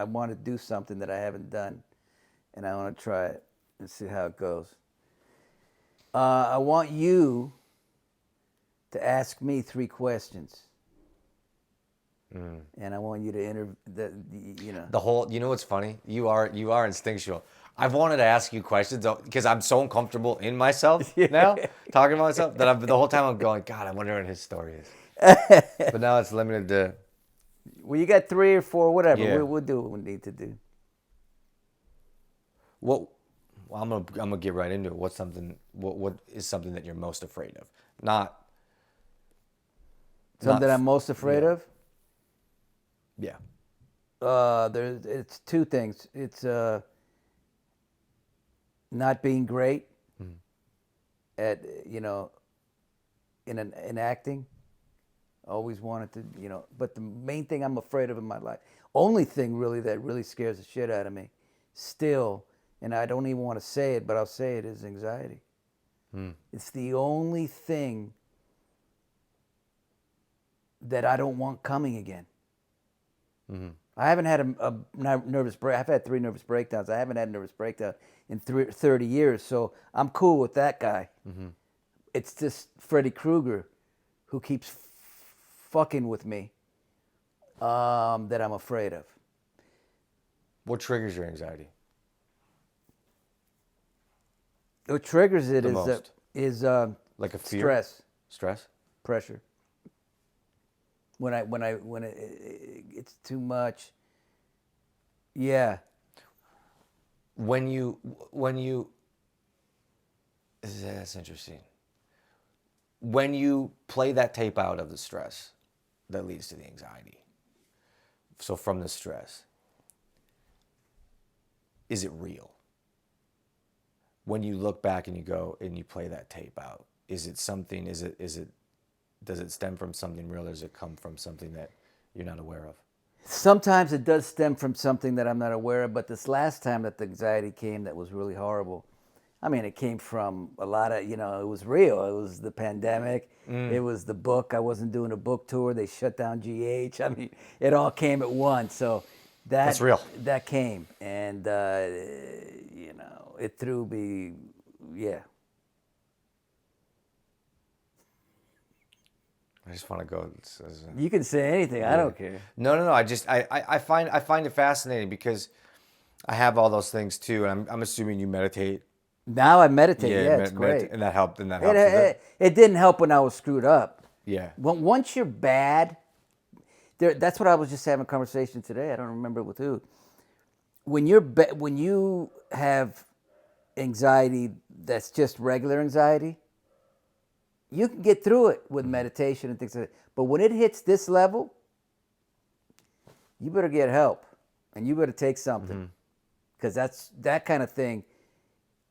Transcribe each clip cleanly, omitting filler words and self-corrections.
I want to do something that I haven't done, and I want to try it and see how it goes. I want you to ask me 3 questions. And I want you to The whole, you know what's funny? You are instinctual. I've wanted to ask you questions because I'm so uncomfortable in myself now, talking about myself, that the whole time I'm going, God, I wonder what his story is. But now it's limited to. Well, you got 3 or 4, whatever. Yeah. We'll do what we need to do. Well, I'm gonna get right into it. What is something that you're most afraid of? Something I'm most afraid of? Yeah. It's 2 things. It's not being great at in acting. Always wanted to, but the main thing I'm afraid of in my life, only thing really that really scares the shit out of me, still, and I don't even want to say it, but I'll say it, is anxiety. It's the only thing that I don't want coming again. I haven't had a nervous break. I've had 3 nervous breakdowns. I haven't had a nervous breakdown in 30 years, so I'm cool with that guy. It's just Freddy Krueger who keeps fucking with me that I'm afraid of. What triggers your anxiety? What triggers it The is like a fear? Stress, pressure. When it's too much. Yeah. When you that's interesting. When you play that tape out of the stress that leads to the anxiety, so from the stress, is it real? When you look back and you go and you play that tape out, is it something, does it stem from something real, or does it come from something that you're not aware of? Sometimes it does stem from something that I'm not aware of, but this last time that the anxiety came, that was really horrible. I mean, it came from a lot of, it was real. It was the pandemic. It was the book. I wasn't doing a book tour. They shut down GH. I mean, it all came at once. So That's real. That came. And, it threw me, yeah. I just want to go. You can say anything. Yeah. I don't care. No. I find it fascinating because I have all those things too, and I'm assuming you meditate. Now I meditate. Yeah, it's great. And that helped. It didn't help when I was screwed up. Yeah. Once you're bad, that's what I was just having a conversation today. I don't remember with who. When you have anxiety that's just regular anxiety, you can get through it with meditation and things like that. But when it hits this level, you better get help and you better take something, because that kind of thing.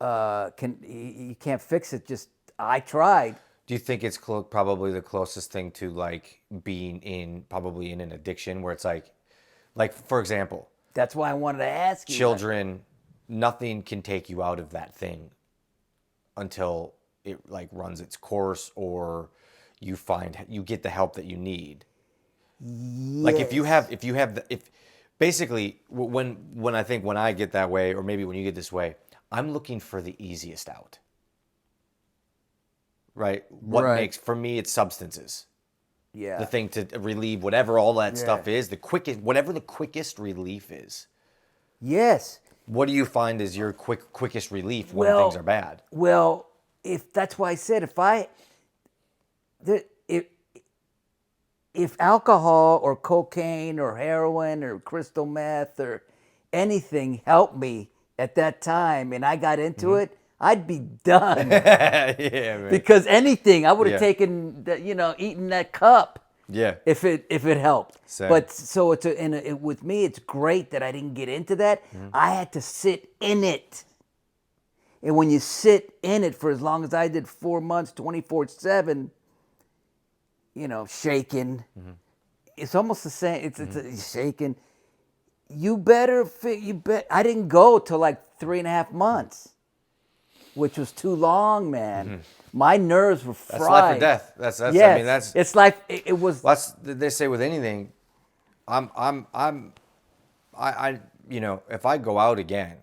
You can't fix it. I tried. Do you think it's probably the closest thing to like being probably in an addiction, where it's like for example, that's why I wanted to ask you. Children, nothing can take you out of that thing until it like runs its course, or you get the help that you need. Yes. Like if basically when I get that way, or maybe when you get this way, I'm looking for the easiest out. Right? Makes, for me, it's substances. Yeah. The thing to relieve whatever all that stuff is, whatever the quickest relief is. Yes. What do you find is your quickest relief when things are bad? Well, that's why I said if alcohol or cocaine or heroin or crystal meth or anything helped me at that time and I got into it, I'd be done. Yeah, man. Because anything, I would have taken, eaten that cup. Yeah. If it helped. Same. But so with me, it's great that I didn't get into that. I had to sit in it. And when you sit in it for as long as I did, 4 months, 24/7, shaking. It's almost the same. It's shaking. I didn't go till like 3.5 months, which was too long, man. My nerves were fried. That's life or death. That's. Yes. I mean, that's. It's like it was. They say with anything, I'm if I go out again,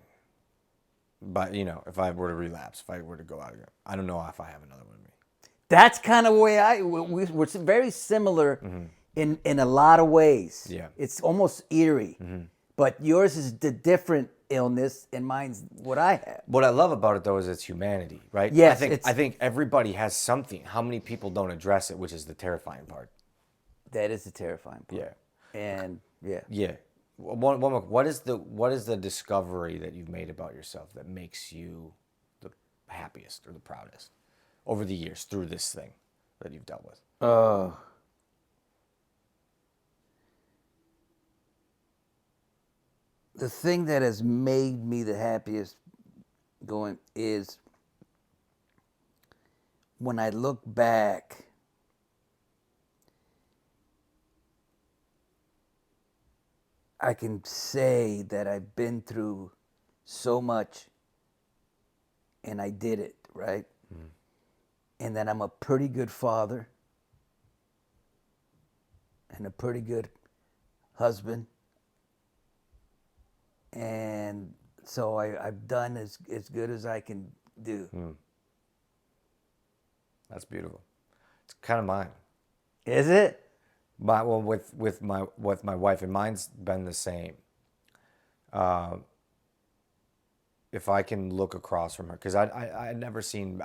but if I were to relapse, if I were to go out again, I don't know if I have another one in me. That's kind of way we're very similar in a lot of ways. Yeah. It's almost eerie, but yours is the different illness, and mine's what I have. What I love about it though is it's humanity, right? Yes, I think everybody has something. How many people don't address it, which is the terrifying part. That is the terrifying part. Yeah. And yeah. Yeah. One more. What is the discovery that you've made about yourself that makes you the happiest or the proudest over the years through this thing that you've dealt with? The thing that has made me the happiest going is when I look back, I can say that I've been through so much and I did it, right? And that I'm a pretty good father and a pretty good husband. And so I've done as good as I can do. That's beautiful. It's kind of mine. Is it? With my wife, and mine's been the same. If I can look across from her, because I had never seen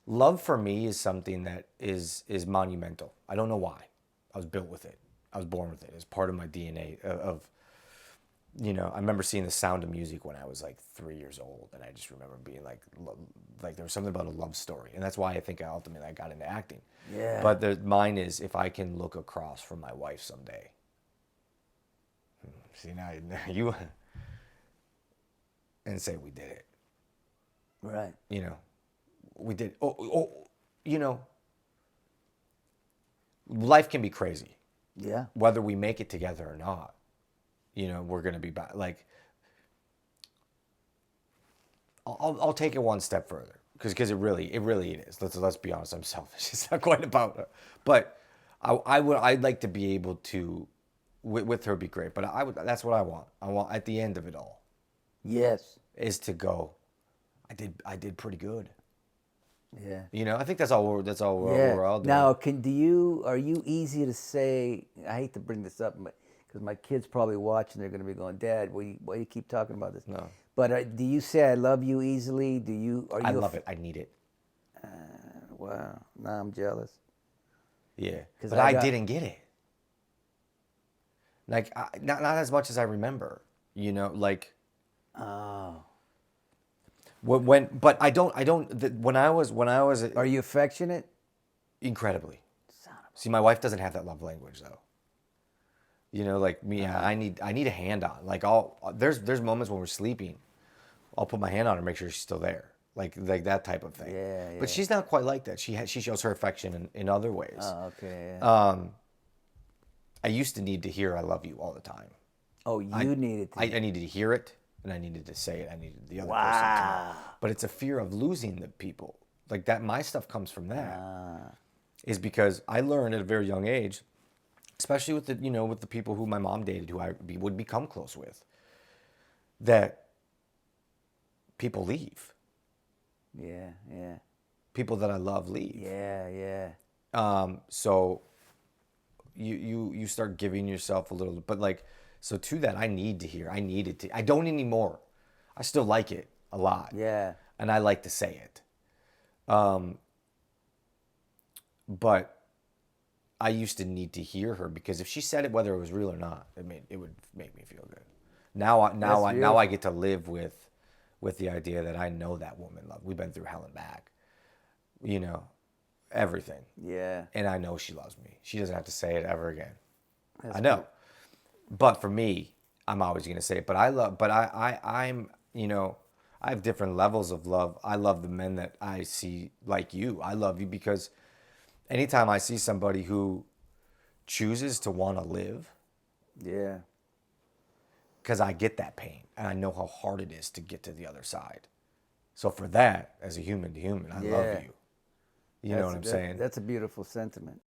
love for me is something that is monumental. I don't know why. I was built with it. I was born with it. It's part of my DNA I remember seeing The Sound of Music when I was like 3 years old, and I just remember being like there was something about a love story, and that's why I think ultimately I got into acting. Yeah. But mine is if I can look across from my wife someday. See now you and say we did it. Right. We did. Life can be crazy. Yeah. Whether we make it together or not. We're gonna be back. Like, I'll take it one step further because it really is. Let's be honest. I'm selfish. It's not quite about her, but I'd like to be able to with her be great. But that's what I want. I want at the end of it all. Yes. Is to go. I did pretty good. Yeah. I think that's all we're all doing. Now, are you easy to say? I hate to bring this up, because my kids probably watching, they're going to be going, Dad, why do you keep talking about this? No. But do you say I love you easily? I love it. I need it. Wow. Now I'm jealous. Yeah. But I didn't get it. Like, not as much as I remember. Oh. But I don't. When I was. Are you affectionate? Incredibly. See, my wife doesn't have that love language though. Like me, I need a hand on. Like there's moments when we're sleeping, I'll put my hand on her, make sure she's still there. Like that type of thing. Yeah. But she's not quite like that. She shows her affection in other ways. Oh, okay. Yeah. I used to need to hear "I love you" all the time. Oh, you needed to. I needed to hear it, and I needed to say it. I needed the other person to know. But it's a fear of losing the people. Like that, my stuff comes from that. Is because I learned at a very young age, especially with the people who my mom dated, who I would become close with, that people leave. Yeah. People that I love leave. Yeah. So you start giving yourself a little, but so to that, I needed to. I don't anymore. I still like it a lot. Yeah. And I like to say it. But I used to need to hear her, because if she said it, whether it was real or not, it would make me feel good. Now I get to live with the idea that I know that woman love. We've been through hell and back. Everything. Yeah. And I know she loves me. She doesn't have to say it ever again. That's I know. good. But for me, I'm always going to say it. But I'm I have different levels of love. I love the men that I see like you. I love you because anytime I see somebody who chooses to want to live, Yeah. because I get that pain and I know how hard it is to get to the other side. So for that, as a human to human, I love you. You know what I'm saying? That's a beautiful sentiment.